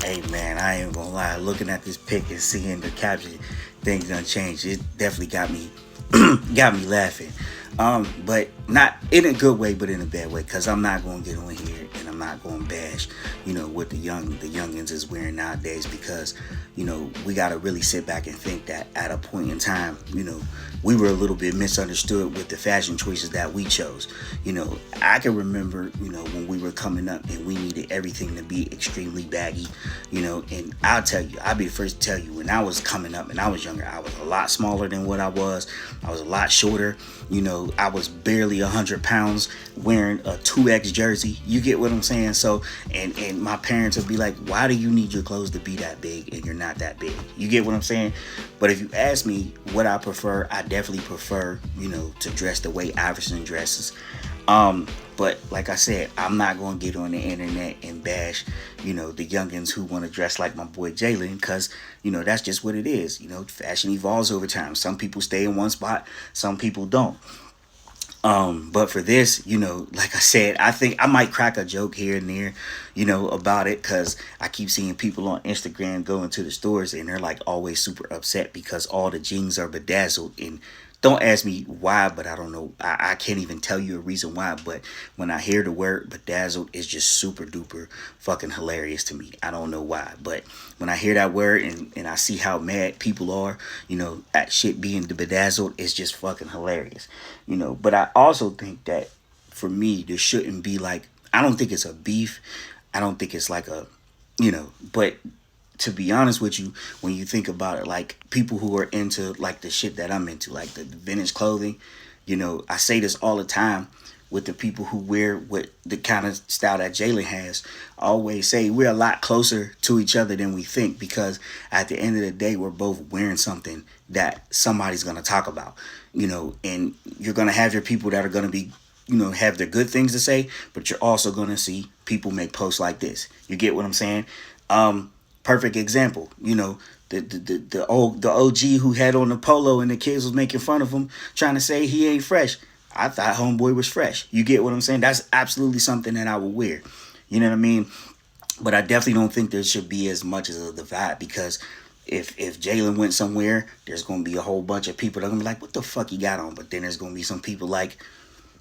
Hey man, I ain't gonna lie. Looking at this pic and seeing the caption, things done changed. It definitely got me, got me laughing. But not in a good way, but in a bad way. Cause I'm not gonna get on here and I'm not gonna bash, what the youngins is wearing nowadays. Because, we gotta really sit back and think that at a point in time, we were a little bit misunderstood with the fashion choices that we chose. I can remember, when we were coming up and we needed everything to be extremely baggy, and I'll be the first to tell you, when I was coming up and I was younger, I was a lot smaller than what I was. I was a lot shorter. I was barely 100 pounds wearing a 2X jersey. You get what I'm saying? So, and my parents would be like, why do you need your clothes to be that big and you're not that big? You get what I'm saying? But if you ask me what I prefer, I definitely prefer, to dress the way Iverson dresses. But like I said, I'm not going to get on the internet and bash, the youngins who want to dress like my boy Jalen, because, that's just what it is. Fashion evolves over time. Some people stay in one spot, some people don't. But for this, like I said, I think I might crack a joke here and there, about it, because I keep seeing people on Instagram go into the stores and they're like always super upset because all the jeans are bedazzled. And don't ask me why, but I don't know. I can't even tell you a reason why. But when I hear the word bedazzled, it's just super duper fucking hilarious to me. I don't know why. But when I hear that word and I see how mad people are, at shit being bedazzled, it's just fucking hilarious. But I also think that for me, there shouldn't be like, I don't think it's a beef. I don't think it's like but to be honest with you, when you think about it, like people who are into like the shit that I'm into, like the vintage clothing, I say this all the time with the people who wear what the kind of style that Jalen has. I always say we're a lot closer to each other than we think, because at the end of the day, we're both wearing something that somebody's going to talk about, and you're going to have your people that are going to be, have their good things to say, but you're also going to see people make posts like this. You get what I'm saying? Perfect example, the OG who had on the polo and the kids was making fun of him, trying to say he ain't fresh. I thought homeboy was fresh. You get what I'm saying? That's absolutely something that I would wear. You know what I mean? But I definitely don't think there should be as much as a divide, because if Jalen went somewhere, there's gonna be a whole bunch of people that are gonna be like, what the fuck he got on? But then there's gonna be some people like,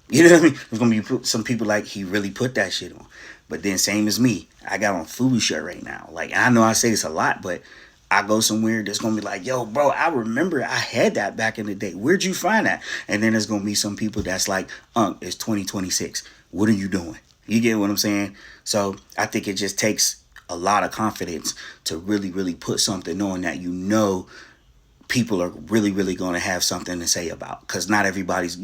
you know what I mean? There's gonna be some people like, he really put that shit on. But then same as me, I got on Fubu shirt right now. Like, I know I say this a lot, but I go somewhere that's gonna be like, yo, bro, I remember I had that back in the day. Where'd you find that? And then there's gonna be some people that's like, it's 2026. What are you doing? You get what I'm saying? So I think it just takes a lot of confidence to really, really put something on that people are really, really going to have something to say about. Because you're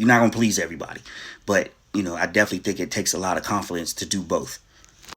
not going to please everybody. But, I definitely think it takes a lot of confidence to do both.